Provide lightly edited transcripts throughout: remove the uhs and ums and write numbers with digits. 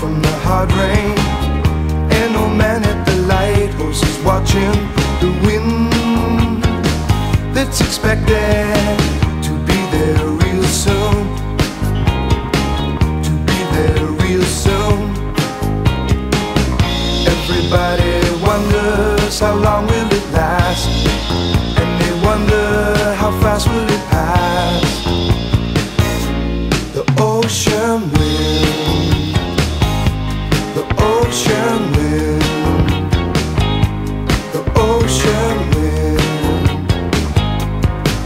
from the hard rain. An old man at the lighthouse is watching the wind that's expected to be there real soon. To be there real soon. Everybody wonders how long will it last, and they wonder how fast will it pass. The ocean wind, the ocean wind, the ocean wind,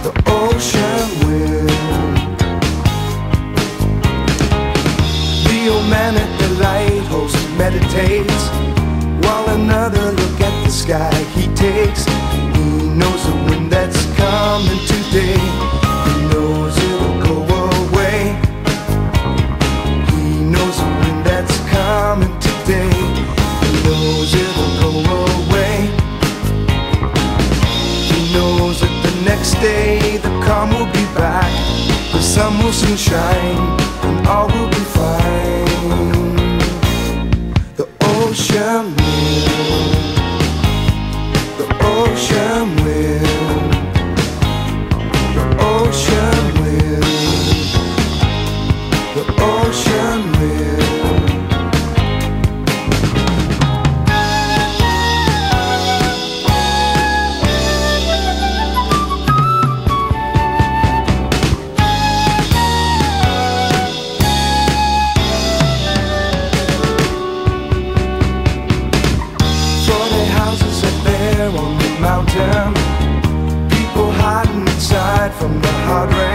the ocean wind. The old man at the lighthouse meditates, while another look at the sky he takes. He knows the wind that's coming today. He knows it'll go away. He knows the wind that's coming today. He knows it'll go away. He knows that the next day the calm will be back. The sun will soon shine and all will be fine. The ocean wind, the ocean wind, the ocean wind, the ocean wind. On the mountain, people hiding inside from the hard rain.